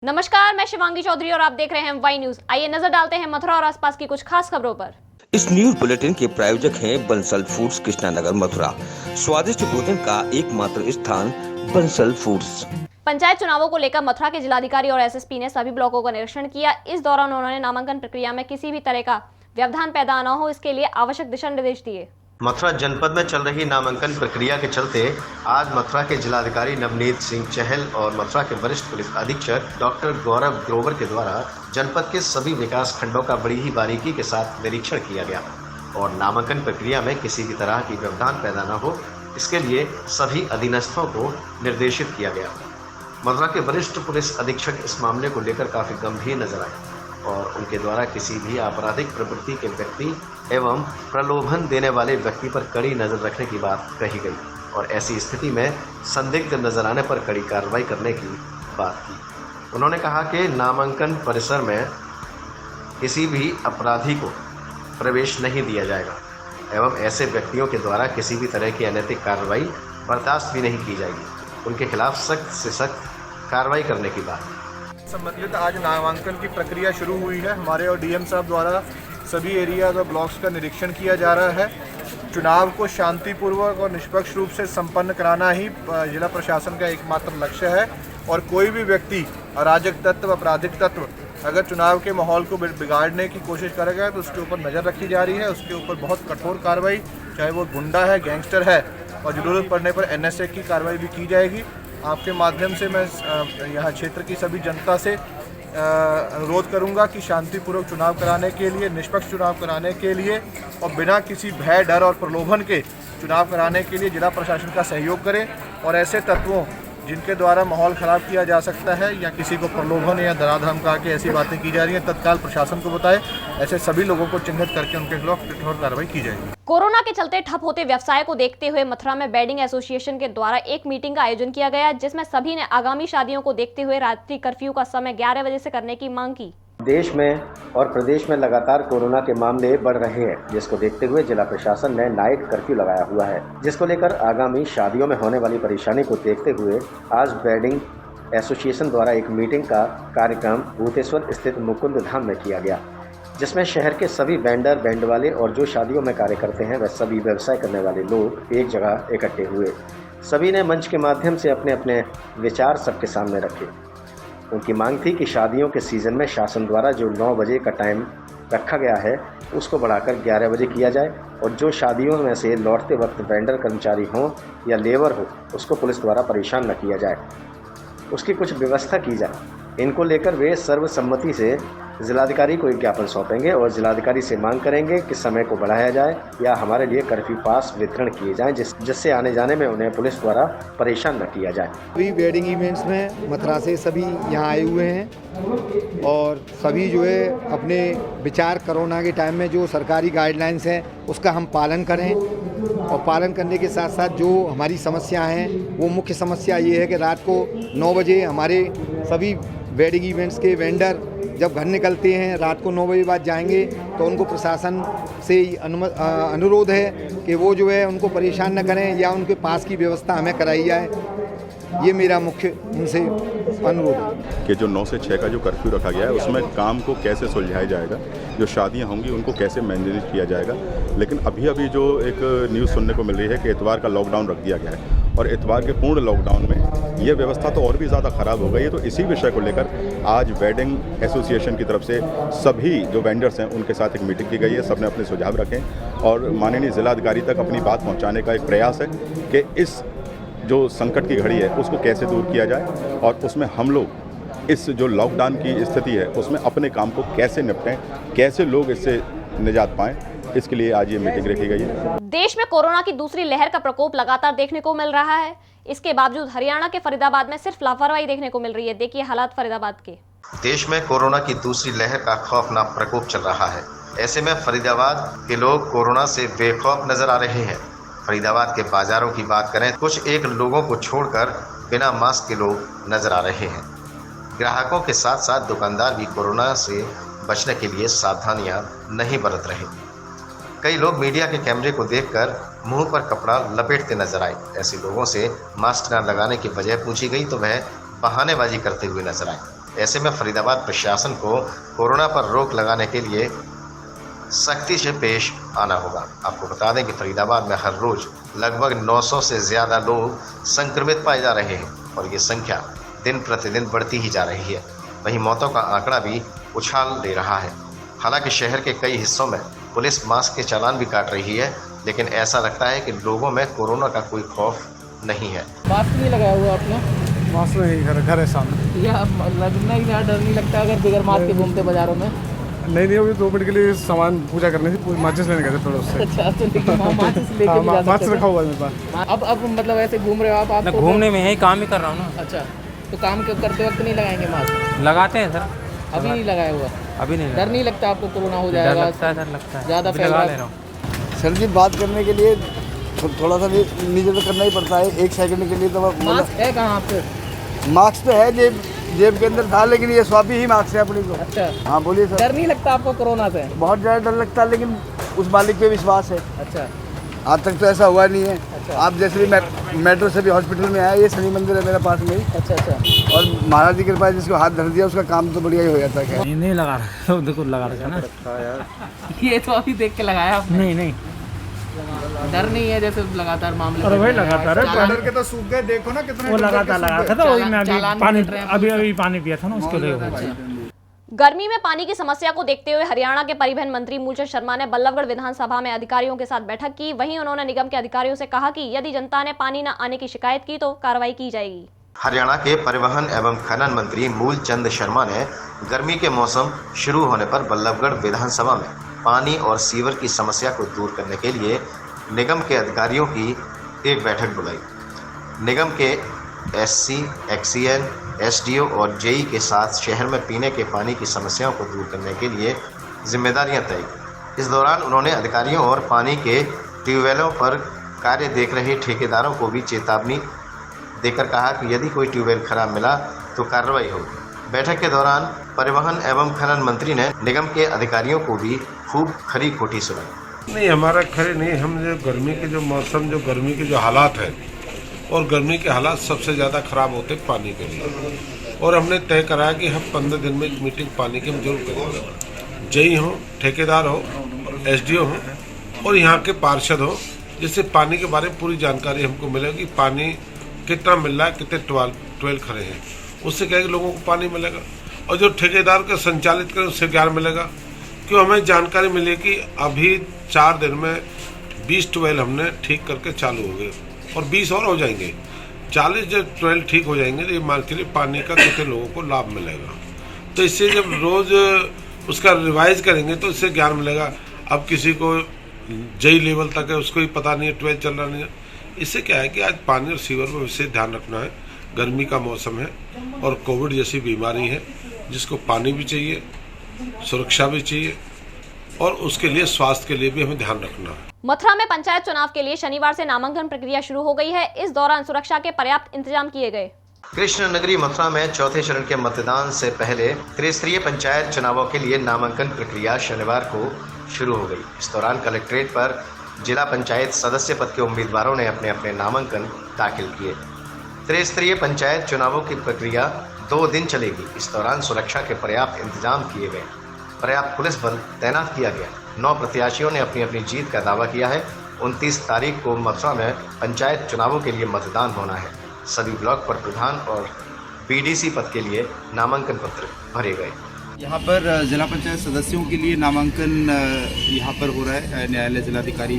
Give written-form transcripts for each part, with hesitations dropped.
नमस्कार, मैं शिवांगी चौधरी और आप देख रहे हैं वाई न्यूज। आइए नजर डालते हैं मथुरा और आसपास की कुछ खास खबरों पर। इस न्यूज बुलेटिन के प्रायोजक हैं बंसल फूड्स कृष्णानगर मथुरा। स्वादिष्ट भोजन का एकमात्र स्थान बंसल फूड्स। पंचायत चुनावों को लेकर मथुरा के जिलाधिकारी और एसएसपी ने सभी ब्लॉकों का निरीक्षण किया। इस दौरान उन्होंने नामांकन प्रक्रिया में किसी भी तरह का व्यवधान पैदा न हो, इसके लिए आवश्यक दिशा निर्देश दिए। मथुरा जनपद में चल रही नामांकन प्रक्रिया के चलते आज मथुरा के जिलाधिकारी नवनीत सिंह चहल और मथुरा के वरिष्ठ पुलिस अधीक्षक डॉक्टर गौरव ग्रोवर के द्वारा जनपद के सभी विकास खंडों का बड़ी ही बारीकी के साथ निरीक्षण किया गया और नामांकन प्रक्रिया में किसी भी तरह की व्यवधान पैदा न हो, इसके लिए सभी अधीनस्थों को निर्देशित किया गया। मथुरा के वरिष्ठ पुलिस अधीक्षक इस मामले को लेकर काफ़ी गंभीर नजर आए और उनके द्वारा किसी भी आपराधिक प्रवृत्ति के व्यक्ति एवं प्रलोभन देने वाले व्यक्ति पर कड़ी नज़र रखने की बात कही गई और ऐसी स्थिति में संदिग्ध नजर आने पर कड़ी कार्रवाई करने की बात की। उन्होंने कहा कि नामांकन परिसर में किसी भी अपराधी को प्रवेश नहीं दिया जाएगा एवं ऐसे व्यक्तियों के द्वारा किसी भी तरह की अनैतिक कार्रवाई बर्दाश्त भी नहीं की जाएगी। उनके खिलाफ सख्त से सख्त कार्रवाई करने की बात। संबंधित आज नामांकन की प्रक्रिया शुरू हुई है। हमारे और डीएम साहब द्वारा सभी एरियाज और ब्लॉक्स का निरीक्षण किया जा रहा है। चुनाव को शांतिपूर्वक और निष्पक्ष रूप से संपन्न कराना ही जिला प्रशासन का एकमात्र लक्ष्य है और कोई भी व्यक्ति अराजक तत्व, आपराधिक तत्व अगर चुनाव के माहौल को बिगाड़ने की कोशिश करेगा तो उसके ऊपर नज़र रखी जा रही है। उसके ऊपर बहुत कठोर कार्रवाई, चाहे वो गुंडा है, गैंगस्टर है, और ज़रूरत पड़ने पर एनएसए की कार्रवाई भी की जाएगी। आपके माध्यम से मैं यहाँ क्षेत्र की सभी जनता से अनुरोध करूंगा कि शांतिपूर्वक चुनाव कराने के लिए, निष्पक्ष चुनाव कराने के लिए और बिना किसी भय, डर और प्रलोभन के चुनाव कराने के लिए जिला प्रशासन का सहयोग करें और ऐसे तत्वों जिनके द्वारा माहौल ख़राब किया जा सकता है या किसी को प्रलोभन या डरा धमका के ऐसी बातें की जा रही हैं, तत्काल प्रशासन को बताएं। ऐसे सभी लोगों को चिन्हित करके उनके खिलाफ कठोर कार्रवाई की जाएगी। कोरोना के चलते ठप होते व्यवसाय को देखते हुए मथुरा में वेडिंग एसोसिएशन के द्वारा एक मीटिंग का आयोजन किया गया, जिसमें सभी ने आगामी शादियों को देखते हुए रात्रि कर्फ्यू का समय 11 बजे से करने की मांग की। देश में और प्रदेश में लगातार कोरोना के मामले बढ़ रहे हैं, जिसको देखते हुए जिला प्रशासन ने नाइट कर्फ्यू लगाया हुआ है, जिसको लेकर आगामी शादियों में होने वाली परेशानी को देखते हुए आज वेडिंग एसोसिएशन द्वारा एक मीटिंग का कार्यक्रम भूतेश्वर स्थित मुकुंद धाम में किया गया, जिसमें शहर के सभी वेंडर, बैंड वाले और जो शादियों में कार्य करते हैं वह सभी व्यवसाय करने वाले लोग एक जगह इकट्ठे हुए। सभी ने मंच के माध्यम से अपने अपने विचार सबके सामने रखे। उनकी मांग थी कि शादियों के सीज़न में शासन द्वारा जो 9 बजे का टाइम रखा गया है उसको बढ़ाकर 11 बजे किया जाए और जो शादियों में से लौटते वक्त वेंडर कर्मचारी हों या लेबर हो उसको पुलिस द्वारा परेशान न किया जाए, उसकी कुछ व्यवस्था की जाए। इनको लेकर वे सर्वसम्मति से जिलाधिकारी को एक ज्ञापन सौंपेंगे और जिलाधिकारी से मांग करेंगे कि समय को बढ़ाया जाए या हमारे लिए कर्फ्यू पास वितरण किए जाएं, जिससे आने जाने में उन्हें पुलिस द्वारा परेशान न किया जाए। सभी वेडिंग इवेंट्स में मथुरा से सभी यहाँ आए हुए हैं और सभी जो है अपने विचार कोरोना के टाइम में जो सरकारी गाइडलाइंस हैं उसका हम पालन करें और पालन करने के साथ साथ जो हमारी समस्या हैं वो मुख्य समस्या ये है कि रात को 9 बजे हमारे सभी वेडिंग इवेंट्स के वेंडर जब घर निकलते हैं रात को 9 बजे बाद जाएंगे तो उनको प्रशासन से अनुरोध है कि वो जो है उनको परेशान न करें या उनके पास की व्यवस्था हमें कराई जाए। ये मेरा मुख्य उनसे अनुरोध है कि जो 9 से 6 का जो कर्फ्यू रखा गया है उसमें काम को कैसे सुलझाया जाएगा, जो शादियां होंगी उनको कैसे मैनेज किया जाएगा। लेकिन अभी जो एक न्यूज़ सुनने को मिल रही है कि इतवार का लॉकडाउन रख दिया गया है और इतवार के पूर्ण लॉकडाउन में ये व्यवस्था तो और भी ज़्यादा ख़राब हो गई है। तो इसी विषय को लेकर आज वेडिंग एसोसिएशन की तरफ से सभी जो वेंडर्स हैं उनके साथ एक मीटिंग की गई है। सबने अपने सुझाव रखें और माननीय जिलाधिकारी तक अपनी बात पहुँचाने का एक प्रयास है कि इस जो संकट की घड़ी है उसको कैसे दूर किया जाए और उसमें हम लोग इस जो लॉकडाउन की स्थिति है उसमें अपने काम को कैसे निपटें, कैसे लोग इससे निजात पाएं, इसके लिए आज ये मीटिंग रखी गई है। देश में कोरोना की दूसरी लहर का प्रकोप लगातार देखने को मिल रहा है। इसके बावजूद हरियाणा के फरीदाबाद में सिर्फ लापरवाही देखने को मिल रही है। देखिए हालात फरीदाबाद के। देश में कोरोना की दूसरी लहर का खौफनाक प्रकोप चल रहा है। ऐसे में फरीदाबाद के लोग कोरोना से बेखौफ नजर आ रहे हैं। फरीदाबाद के बाजारों की बात करें, कुछ एक लोगों को छोड़कर बिना मास्क के लोग नजर आ रहे हैं। ग्राहकों के साथ साथ दुकानदार भी कोरोना से बचने के लिए सावधानियां नहीं बरत रहे। कई लोग मीडिया के कैमरे को देखकर मुंह पर कपड़ा लपेटते नजर आए। ऐसे लोगों से मास्क न लगाने की वजह पूछी गई तो वह बहानेबाजी करते हुए नजर आए। ऐसे में फरीदाबाद प्रशासन को कोरोना पर रोक लगाने के लिए सख्ती से पेश आना होगा। आपको बता दें कि फरीदाबाद में हर रोज लगभग 900 से ज़्यादा लोग संक्रमित पाए जा रहे हैं और ये संख्या दिन प्रतिदिन बढ़ती ही जा रही है। वहीं मौतों का आंकड़ा भी उछाल ले रहा है। हालांकि शहर के कई हिस्सों में पुलिस मास्क के चालान भी काट रही है, लेकिन ऐसा लगता है कि लोगों में कोरोना का कोई खौफ नहीं है। मास्क नहीं लगाया हुआ आपने? मास्क नहीं, घर है सामने। या लगना ही डर नहीं लगता अगर बगैर मास्क के घूमते बाजारों में? नहीं, अभी 2 मिनट के लिए सामान पूजा करनी थी, माचिस लेने गए थे थोड़ा उससे। अच्छा, तो लेकिन वहाँ माचिस लेके भी जा सकते माचिस रखा हुआ है मेरे पास। अब मतलब ऐसे घूम रहे हो आप? घूमने में है, काम ही कर रहा हूँ ना। अच्छा, तो काम करते वक्त नहीं लगाएंगे मास्क? लगाते हैं सर। अभी नहीं लगाया हुआ? अभी नहीं। डर नहीं लगता आपको कोरोना हो जाएगा? डर लगता है, डर लगता है। ज़्यादा लगा ले रहा हूँ सर जी, बात करने के लिए थोड़ा सा नीचे तो करना ही पड़ता है, 1 सेकंड के लिए। तो मास्क है कहाँ पे? मास्क तो है, जेब के अंदर था, लेकिन ये स्वाबी ही मास्क है अपनी को। अच्छा, हाँ बोलिए सर। डर नहीं लगता आपको कोरोना से? बहुत ज़्यादा डर लगता है, लेकिन उस मालिक पे विश्वास है। अच्छा, आज तक तो ऐसा हुआ नहीं है। अच्छा। आप जैसे भी मेट्रो से भी हॉस्पिटल में आए, ये शनि मंदिर है मेरे पास में ही। अच्छा। और महाराज की कृपा है, जिसको हाथ धर दिया उसका काम तो बढ़िया ही हो जाता है। नहीं लगा रहा, देखो लगा रखा ना। ये तो अभी देख के लगाया आपने? नहीं डर नहीं है जैसे लगातार मामले? अरे भाई लगातार डर के तो सूख गए, देखो ना कितने वो लगातार लगा रखा था। वही मैं अभी पानी पिया था ना, उसके लिए। गर्मी में पानी की समस्या को देखते हुए हरियाणा के परिवहन मंत्री मूलचंद शर्मा ने बल्लभगढ़ विधानसभा में अधिकारियों के साथ बैठक की। वहीं उन्होंने निगम के अधिकारियों से कहा कि यदि जनता ने पानी न आने की शिकायत की तो कार्रवाई की जाएगी। हरियाणा के परिवहन एवं खनन मंत्री मूलचंद शर्मा ने गर्मी के मौसम शुरू होने पर बल्लभगढ़ विधानसभा में पानी और सीवर की समस्या को दूर करने के लिए निगम के अधिकारियों की एक बैठक बुलाई। निगम के एससी, एक्सीएन, एसडीओ और जेई के साथ शहर में पीने के पानी की समस्याओं को दूर करने के लिए जिम्मेदारियां तय की। इस दौरान उन्होंने अधिकारियों और पानी के ट्यूबवेलों पर कार्य देख रहे ठेकेदारों को भी चेतावनी देकर कहा कि यदि कोई ट्यूबवेल खराब मिला तो कार्रवाई होगी। बैठक के दौरान परिवहन एवं खनन मंत्री ने निगम के अधिकारियों को भी खूब खरी खोटी सुनाई। नहीं, हमारा खरे नहीं, हम जो गर्मी के जो मौसम, जो गर्मी के जो हालात है, और गर्मी के हालात सबसे ज़्यादा ख़राब होते पानी के लिए। और हमने तय करा कि हम 15 दिन में एक मीटिंग पानी की हम जरूर करेंगे। जेई हो, ठेकेदार हो, एसडीओ हो और यहाँ के पार्षद हो, जिससे पानी के बारे में पूरी जानकारी हमको मिलेगी। पानी कितना मिल रहा है, कितने ट्वेल खड़े हैं, उससे क्या है कि लोगों को पानी मिलेगा। और जो ठेकेदार का संचालित करें उससे ज्ञान मिलेगा। क्यों हमें जानकारी मिली कि अभी 4 दिन में 20 ट्वेल हमने ठीक करके चालू हो गए और 20 और हो जाएंगे। 40 जब ट्वेल ठीक हो जाएंगे तो ये मान के लिए पानी का कितने लोगों को लाभ मिलेगा। तो इससे जब रोज़ उसका रिवाइज करेंगे तो इससे ज्ञान मिलेगा। अब किसी को जेई लेवल तक है, उसको ही पता नहीं है, ट्वेल चल रहा नहीं है। इससे क्या है कि आज पानी और सीवर में विशेष ध्यान रखना है। गर्मी का मौसम है और कोविड जैसी बीमारी है जिसको पानी भी चाहिए, सुरक्षा भी चाहिए और उसके लिए स्वास्थ्य के लिए भी हमें ध्यान रखना है। मथुरा में पंचायत चुनाव के लिए शनिवार से नामांकन प्रक्रिया शुरू हो गई है। इस दौरान सुरक्षा के पर्याप्त इंतजाम किए गए। कृष्ण नगरी मथुरा में चौथे चरण के मतदान से पहले त्रिस्तरीय पंचायत चुनावों के लिए नामांकन प्रक्रिया शनिवार को शुरू हो गई। इस दौरान कलेक्ट्रेट पर जिला पंचायत सदस्य पद के उम्मीदवारों ने अपने अपने नामांकन दाखिल किए। त्रिस्तरीय पंचायत चुनावों की प्रक्रिया 2 दिन चलेगी। इस दौरान सुरक्षा के पर्याप्त इंतजाम किए गए। पर्याप्त पुलिस बल तैनात किया गया। 9 प्रत्याशियों ने अपनी अपनी जीत का दावा किया है। 29 तारीख को मथुरा में पंचायत चुनावों के लिए मतदान होना है। सभी ब्लॉक पर प्रधान और बीडीसी पद के लिए नामांकन पत्र भरे गए। यहाँ पर जिला पंचायत सदस्यों के लिए नामांकन यहाँ पर हो रहा है। न्यायालय जिलाधिकारी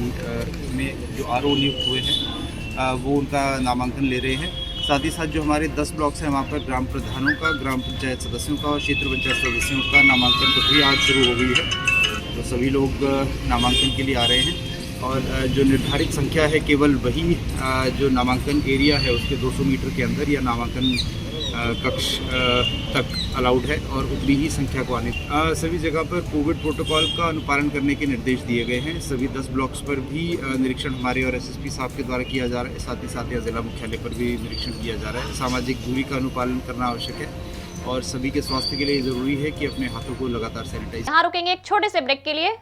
में जो आरओ नियुक्त हुए हैं वो उनका नामांकन ले रहे हैं। साथ ही साथ जो हमारे 10 ब्लॉक्स हैं वहाँ पर ग्राम प्रधानों का, ग्राम पंचायत सदस्यों का और क्षेत्र पंचायत सदस्यों का नामांकन प्रक्रिया आज शुरू हो गई है। तो सभी लोग नामांकन के लिए आ रहे हैं और जो निर्धारित संख्या है केवल वही जो नामांकन एरिया है उसके 200 मीटर के अंदर या नामांकन कक्ष तक अलाउड है और उतनी ही संख्या को आने। सभी जगह पर कोविड प्रोटोकॉल का अनुपालन करने के निर्देश दिए गए हैं। सभी 10 ब्लॉक्स पर भी निरीक्षण हमारे और एसएसपी साहब के द्वारा किया जा रहा है। साथ ही साथ यहाँ जिला मुख्यालय पर भी निरीक्षण किया जा रहा है। सामाजिक दूरी का अनुपालन करना आवश्यक है और सभी के स्वास्थ्य के लिए ज़रूरी है कि अपने हाथों को लगातार सैनिटाइज। यहाँ रुकेंगे एक छोटे से ब्रेक के लिए।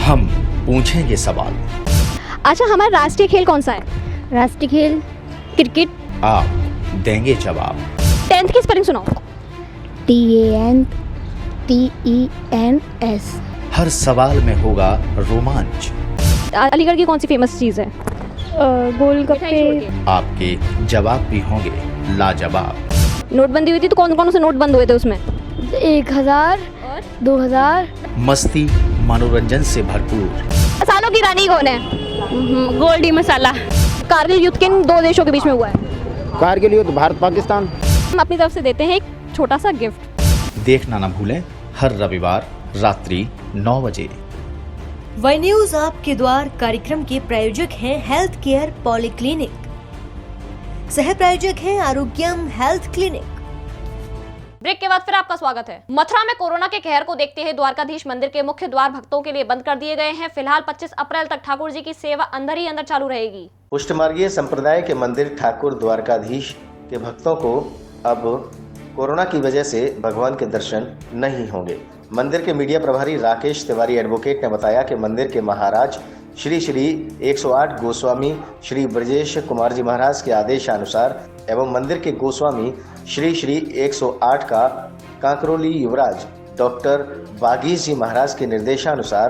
हम पूछेंगे सवाल। अच्छा, हमारा राष्ट्रीय खेल कौन सा है? राष्ट्रीय खेल क्रिकेट। आप देंगे जवाब। 10th की स्पेलिंग सुनाओ। TANTENS। हर सवाल में होगा रोमांच। अलीगढ़ की कौन सी फेमस चीज़ है? गोलगप्पे। आपके जवाब भी होंगे लाजवाब। नोटबंदी हुई थी तो कौन कौन से नोट बंद हुए थे उसमें? 1000 और 2000। मस्ती मनोरंजन से भरपूर। मसालों की रानी कौन है? गोल्डी मसाला। कारगिल युद्ध किन दो देशों के बीच में हुआ है? कारगिल युद्ध भारत पाकिस्तान। हम अपनी तरफ से देते हैं एक छोटा सा गिफ्ट। देखना ना भूलें हर रविवार रात्रि 9 बजे। वही न्यूज आपके द्वार कार्यक्रम के प्रायोजक हैं हेल्थ केयर पॉलीक्लिनिक, सह प्रायोजक हैं आरोग्यम हेल्थ क्लिनिक। ब्रेक के बाद फिर आपका स्वागत है। मथुरा में कोरोना के कहर को देखते हुए द्वारकाधीश मंदिर के मुख्य द्वार भक्तों के लिए बंद कर दिए गए हैं। फिलहाल 25 अप्रैल तक ठाकुर जी की सेवा अंदर ही अंदर चालू रहेगी। पुष्टमार्गीय संप्रदाय के मंदिर ठाकुर द्वारकाधीश के भक्तों को अब कोरोना की वजह से भगवान के दर्शन नहीं होंगे। मंदिर के मीडिया प्रभारी राकेश तिवारी एडवोकेट ने बताया कि मंदिर के महाराज श्री श्री 108 गोस्वामी श्री ब्रजेश कुमार जी महाराज के आदेशानुसार एवं मंदिर के गोस्वामी श्री श्री 108 का कांकरोली युवराज डॉक्टर बागीश जी महाराज के निर्देशानुसार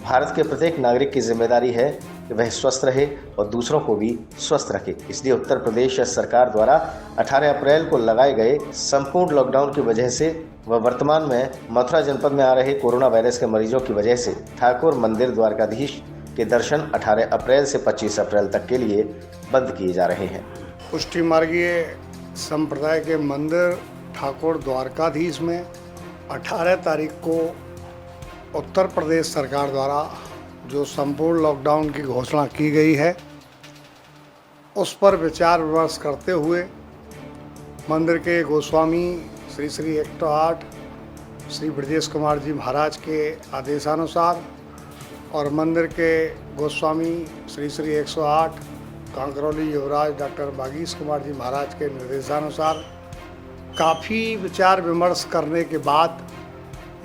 भारत के प्रत्येक नागरिक की जिम्मेदारी है कि वह स्वस्थ रहे और दूसरों को भी स्वस्थ रखे। इसलिए उत्तर प्रदेश सरकार द्वारा 18 अप्रैल को लगाए गए संपूर्ण लॉकडाउन की वजह से व वर्तमान में मथुरा जनपद में आ रहे कोरोना वायरस के मरीजों की वजह से ठाकुर मंदिर द्वारकाधीश के दर्शन 18 अप्रैल से 25 अप्रैल तक के लिए बंद किए जा रहे हैं। पुष्टि मार्गीय संप्रदाय के मंदिर ठाकुर द्वारकाधीश में 18 तारीख को उत्तर प्रदेश सरकार द्वारा जो संपूर्ण लॉकडाउन की घोषणा की गई है उस पर विचार विमर्श करते हुए मंदिर के गोस्वामी श्री श्री 108 श्री ब्रजेश कुमार जी महाराज के आदेशानुसार और मंदिर के गोस्वामी श्री श्री 108 कांकरौली युवराज डॉक्टर बागीश कुमार जी महाराज के निर्देशानुसार काफ़ी विचार विमर्श करने के बाद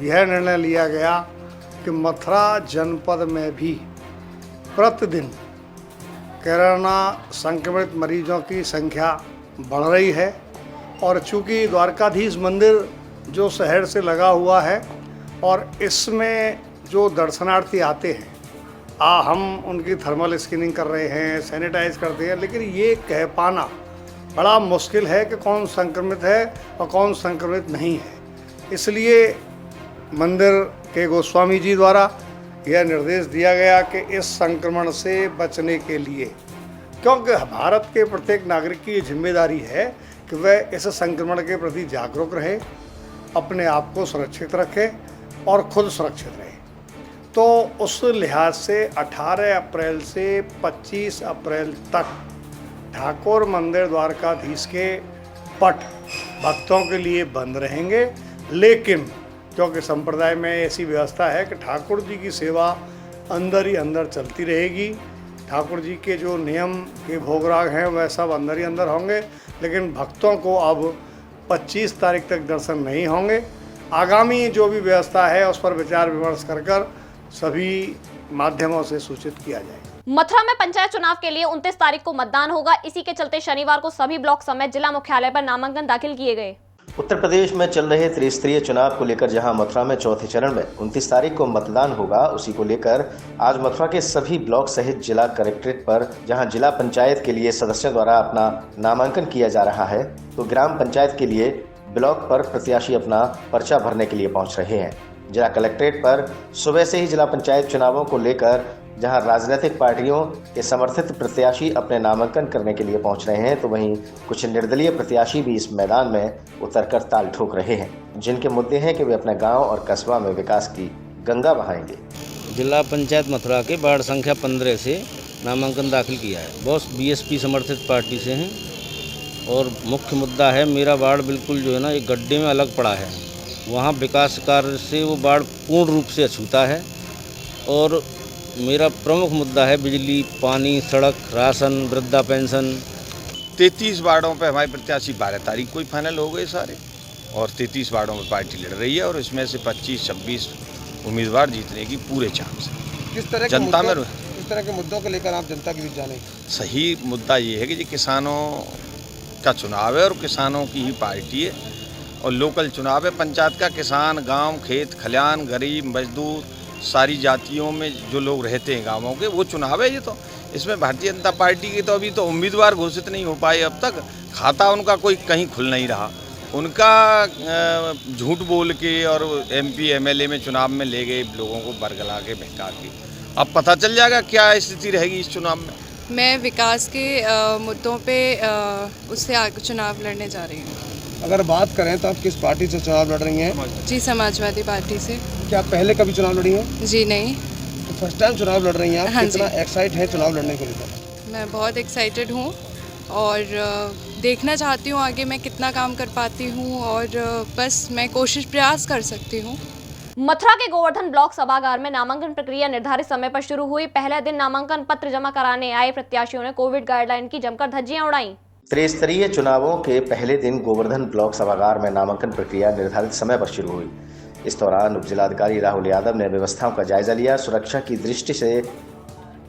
यह निर्णय लिया गया कि मथुरा जनपद में भी प्रतिदिन कोरोना संक्रमित मरीजों की संख्या बढ़ रही है और चूँकि द्वारकाधीश मंदिर जो शहर से लगा हुआ है और इसमें जो दर्शनार्थी आते हैं हम उनकी थर्मल स्क्रीनिंग कर रहे हैं, सैनिटाइज करते हैं, लेकिन ये कह पाना बड़ा मुश्किल है कि कौन संक्रमित है और कौन संक्रमित नहीं है। इसलिए मंदिर के गोस्वामी जी द्वारा यह निर्देश दिया गया कि इस संक्रमण से बचने के लिए, क्योंकि भारत के प्रत्येक नागरिक की ये जिम्मेदारी है कि वह इस संक्रमण के प्रति जागरूक रहे, अपने आप को सुरक्षित रखे और खुद सुरक्षित रहे। तो उस लिहाज से 18 अप्रैल से 25 अप्रैल तक ठाकुर मंदिर द्वारकाधीश के पट भक्तों के लिए बंद रहेंगे, लेकिन क्योंकि संप्रदाय में ऐसी व्यवस्था है कि ठाकुर जी की सेवा अंदर ही अंदर चलती रहेगी। ठाकुर जी के जो नियम के भोगराग हैं वह सब अंदर ही अंदर होंगे, लेकिन भक्तों को अब 25 तारीख तक दर्शन नहीं होंगे। आगामी जो भी व्यवस्था है उस पर विचार विमर्श कर सभी माध्यमों से सूचित किया जाएगा। मथुरा में पंचायत चुनाव के लिए 29 तारीख को मतदान होगा। इसी के चलते शनिवार को सभी ब्लॉक समेत जिला मुख्यालय पर नामांकन दाखिल किए गए। उत्तर प्रदेश में चल रहे त्रिस्तरीय चुनाव को लेकर जहां मथुरा में चौथे चरण में 29 तारीख को मतदान होगा, उसी को लेकर आज मथुरा के सभी ब्लॉक सहित जिला कलेक्ट्रेट पर जहां जिला पंचायत के लिए सदस्यों द्वारा अपना नामांकन किया जा रहा है, तो ग्राम पंचायत के लिए ब्लॉक पर प्रत्याशी अपना पर्चा भरने के लिए पहुंच रहे हैं। जिला कलेक्ट्रेट पर सुबह से ही जिला पंचायत चुनावों को लेकर जहां राजनीतिक पार्टियों के समर्थित प्रत्याशी अपने नामांकन करने के लिए पहुंच रहे हैं, तो वहीं कुछ निर्दलीय प्रत्याशी भी इस मैदान में उतरकर ताल ठोक रहे हैं, जिनके मुद्दे हैं कि वे अपने गांव और कस्बा में विकास की गंगा बहाएंगे। जिला पंचायत मथुरा के वार्ड संख्या 15 से नामांकन दाखिल किया है। बॉस बीएसपी समर्थित पार्टी से हैं और मुख्य मुद्दा है मेरा वार्ड बिल्कुल जो है ना एक गड्ढे में अलग पड़ा है। वहाँ विकास कार्य से वो वार्ड पूर्ण रूप से अछूता है और मेरा प्रमुख मुद्दा है बिजली, पानी, सड़क, राशन, वृद्धा पेंशन। 33 वार्डों पे हमारे प्रत्याशी 12 तारीख को ही फाइनल हो गए सारे और 33 वार्डों में पार्टी लड़ रही है और इसमें से 25-26 उम्मीदवार जीतने की पूरे चांस है। किस तरह जनता में किस तरह के मुद्दों को लेकर आप जनता के बीच जाने? सही मुद्दा ये है कि जी किसानों का चुनाव है और किसानों की ही पार्टी है और लोकल चुनाव है। पंचायत का किसान, गांव, खेत खलियान, गरीब, मजदूर, सारी जातियों में जो लोग रहते हैं गांवों के, वो चुनाव है ये तो। इसमें भारतीय जनता पार्टी के तो अभी तो उम्मीदवार घोषित नहीं हो पाए अब तक। खाता उनका कोई कहीं खुल नहीं रहा। उनका झूठ बोल के और MP MLA में चुनाव में ले गए लोगों को बरगला के बहका के। अब पता चल जाएगा क्या स्थिति रहेगी इस चुनाव में। मैं विकास के मुद्दों पे उससे आगे चुनाव लड़ने जा रही हूँ। अगर बात करें तो आप किस पार्टी से चुनाव लड़ रही हैं? जी, समाजवादी पार्टी से। क्या पहले कभी चुनाव लड़ी हैं? जी नहीं। तो फर्स्ट टाइम चुनाव लड़ रही हैं आप। हाँ, कितना एक्साइट है चुनाव लड़ने को लेकर? मैं बहुत एक्साइटेड हूँ और देखना चाहती हूँ आगे मैं कितना काम कर पाती हूँ और बस मैं प्रयास कर सकती हूँ। मथुरा के गोवर्धन ब्लॉक सभागार में नामांकन प्रक्रिया निर्धारित समय पर शुरू हुई। पहले दिन नामांकन पत्र जमा कराने आए प्रत्याशियों ने कोविड गाइडलाइन की जमकर धज्जियां उड़ाई। त्रिस्तरीय चुनावों के पहले दिन गोवर्धन ब्लॉक सभागार में नामांकन प्रक्रिया निर्धारित समय पर शुरू हुई। इस दौरान उप जिलाधिकारी राहुल यादव ने व्यवस्थाओं का जायजा लिया। सुरक्षा की दृष्टि से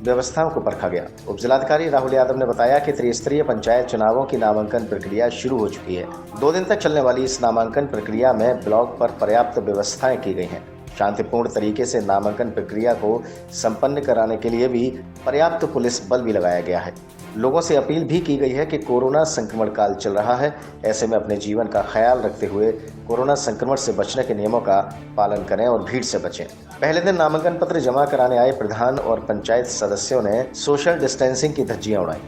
व्यवस्थाओं को परखा गया। उप जिलाधिकारी राहुल यादव ने बताया कि त्रिस्तरीय पंचायत चुनावों की नामांकन प्रक्रिया शुरू हो चुकी है। 2 दिन तक चलने वाली इस नामांकन प्रक्रिया में ब्लॉक पर पर्याप्त व्यवस्थाएं की गई हैं। शांतिपूर्ण तरीके से नामांकन प्रक्रिया को संपन्न कराने के लिए भी पर्याप्त पुलिस बल भी लगाया गया है। लोगों से अपील भी की गई है कि कोरोना संक्रमण काल चल रहा है, ऐसे में अपने जीवन का ख्याल रखते हुए कोरोना संक्रमण से बचने के नियमों का पालन करें और भीड़ से बचें। पहले दिन नामांकन पत्र जमा कराने आए प्रधान और पंचायत सदस्यों ने सोशल डिस्टेंसिंग की धज्जियां उड़ाई।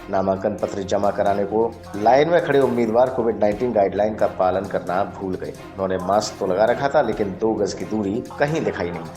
नामांकन पत्र जमा कराने को लाइन में खड़े उम्मीदवार कोविड-19 गाइडलाइन का पालन करना भूल गए। उन्होंने मास्क तो लगा रखा था, लेकिन 2 गज की दूरी कहीं दिखाई नहीं दी।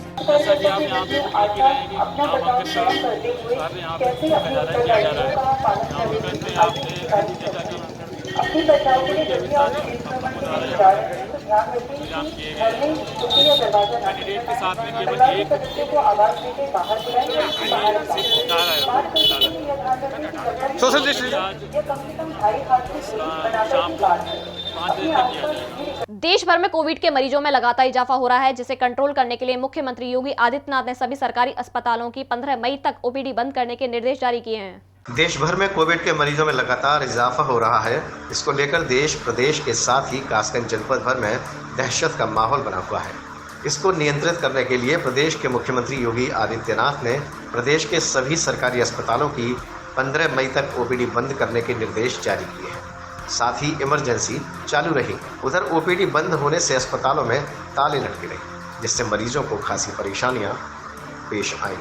देश भर में कोविड के मरीजों में लगातार इजाफा हो रहा है, जिसे कंट्रोल करने के लिए मुख्यमंत्री योगी आदित्यनाथ ने सभी सरकारी अस्पतालों की 15 मई तक OPD बंद करने के निर्देश जारी किए हैं। देश भर में कोविड के मरीजों में लगातार इजाफा हो रहा है। इसको लेकर देश प्रदेश के साथ ही कासगंज जनपद भर में दहशत का माहौल बना हुआ है। इसको नियंत्रित करने के लिए प्रदेश के मुख्यमंत्री योगी आदित्यनाथ ने प्रदेश के सभी सरकारी अस्पतालों की 15 मई तक OPD बंद करने के निर्देश जारी किए हैं। साथ ही इमरजेंसी चालू रही। उधर OPD बंद होने से अस्पतालों में ताले लटके रहे, जिससे मरीजों को खासी परेशानियां पेश आई।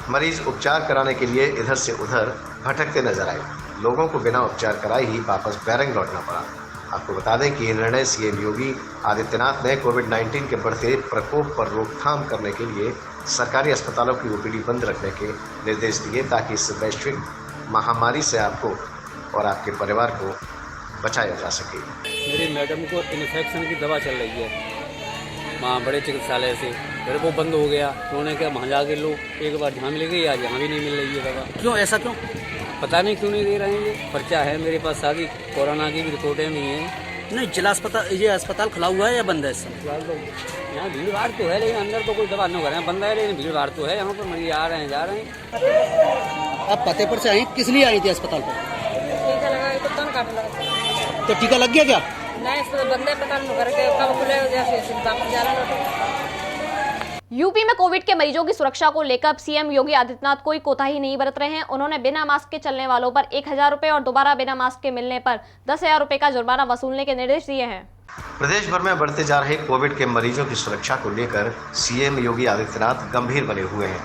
मरीज उपचार कराने के लिए इधर से उधर भटकते नजर आए। लोगों को बिना उपचार कराए ही वापस बैरंग लौटना पड़ा। आपको बता दें कि ये निर्णय CM योगी आदित्यनाथ ने कोविड-19 के बढ़ते प्रकोप पर रोकथाम करने के लिए सरकारी अस्पतालों की OPD बंद रखने के निर्देश दिए, ताकि इस वैश्विक महामारी से आपको और आपके परिवार को बचाया जा सके। मेरी मैडम को इन्फेक्शन की दवा चल रही है वहाँ बड़े चिकित्सालय से, फिर वो बंद हो गया। उन्होंने कहा वहाँ जाके लो, एक बार जहाँ मिल गई आज यहाँ भी नहीं मिल रही है दवा। क्यों, ऐसा क्यों? पता नहीं क्यों नहीं दे रहे हैं। ये पर्चा है मेरे पास, सारी कोरोना की भी रिपोर्टें भी हैं। नहीं, जिला अस्पताल ये अस्पताल खुला हुआ है या बंद है? यहाँ भीड़ भाड़ तो है, लेकिन अंदर तो कोई दवा नहीं कर रहे हैं, बंद है, लेकिन भीड़ भाड़ तो है। यहाँ पर मरीज आ रहे हैं, जा रहे हैं। आप फतेहपुर से आई, किस लिए आई थी अस्पताल पर? टीका लगा तो तन काट लगा। तो टीका लग गया क्या? नहीं, इसको बंदे पता नहीं करके कब खुले जैसे वापस जाना लौटे। यूपी में कोविड के मरीजों की सुरक्षा को लेकर CM योगी आदित्यनाथ कोई कोताही नहीं बरत रहे हैं। उन्होंने बिना मास्क के चलने वालों पर 1000 रुपए और दोबारा बिना मास्क के मिलने पर 10,000 रुपए का जुर्माना वसूलने के निर्देश दिए हैं। प्रदेश भर में बढ़ते जा रहे कोविड के मरीजों की सुरक्षा को लेकर CM योगी आदित्यनाथ गंभीर बने हुए हैं।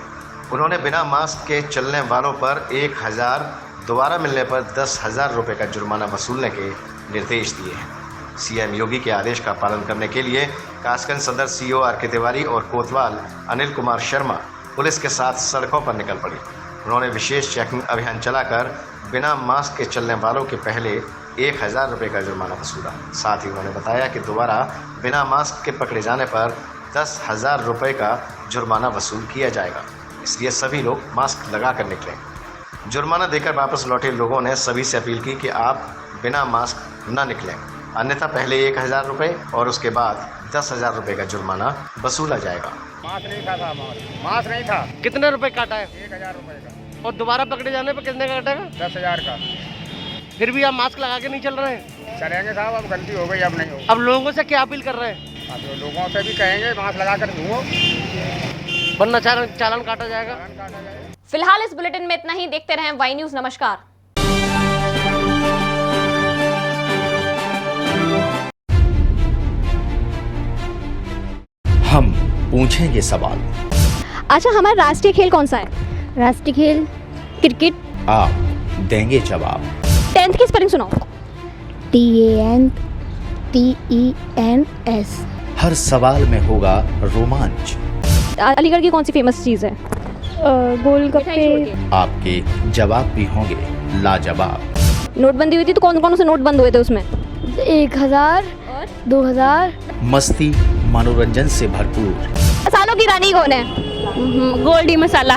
उन्होंने बिना मास्क के चलने वालों पर 1000, दोबारा मिलने पर 10,000 रुपए का जुर्माना वसूलने के निर्देश दिए हैं। CM योगी के आदेश का पालन करने के लिए कासगंज सदर CO RK तिवारी और कोतवाल अनिल कुमार शर्मा पुलिस के साथ सड़कों पर निकल पड़ी। उन्होंने विशेष चेकिंग अभियान चलाकर बिना मास्क के चलने वालों के पहले 1000 रुपये का जुर्माना वसूला। साथ ही उन्होंने बताया कि दोबारा बिना मास्क के पकड़े जाने पर 10,000 रुपये का जुर्माना वसूल किया जाएगा, इसलिए सभी लोग मास्क लगा कर निकलें। जुर्माना देकर वापस लौटे लोगों ने सभी से अपील की कि आप बिना मास्क न निकलें, अन्यथा पहले 1000 रुपये और उसके बाद 10,000 रुपये का जुर्माना वसूला जाएगा। मास्क नहीं था मास्क नहीं था। कितने रुपए काटा है? 1000 रुपए का। और दोबारा पकड़े जाने पे कितने का काटेगा? 10,000 का। फिर भी आप मास्क लगा के नहीं चल रहे हैं? चलेंगे साहब, अब गलती हो गई, अब नहीं होगी। अब लोगों से क्या अपील कर रहे हैं? तो लोगों से भी कहेंगे मास्क लगा कर घूमो, वरना चालान काटा जाएगा। फिलहाल इस बुलेटिन में इतना ही। देखते रहें वाई न्यूज। नमस्कार। हम पूछेंगे सवाल, अच्छा, हमारा राष्ट्रीय खेल कौन सा है? राष्ट्रीय खेल क्रिकेट। आप देंगे जवाब। 10th की स्पेलिंग सुनाओ। TANTENS। हर सवाल में होगा रोमांच। अलीगढ़ की कौन सी फेमस चीज है? गोलगप्पे। आपके जवाब भी होंगे लाजवाब। नोटबंदी हुई थी तो कौन कौन से नोट बंद हुए थे उसमें? 1000 2000। मस्ती मनोरंजन से भरपूर। मसालों की रानी कौन है? गोल्डी मसाला।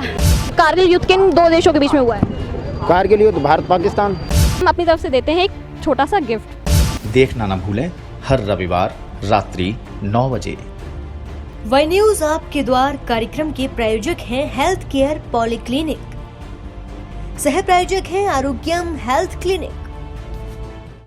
कारगिल युद्ध किन दो देशों के बीच में हुआ है? कारगिल युद्ध भारत पाकिस्तान। हम अपनी तरफ से देते हैं एक छोटा सा गिफ्ट। देखना ना भूलें हर रविवार रात्रि 9 बजे। वाई न्यूज आपके द्वार कार्यक्रम के प्रायोजक हैं हेल्थ केयर पॉलीक्लिनिक। सह प्रायोजक हैं आरोग्यम हेल्थ क्लिनिक।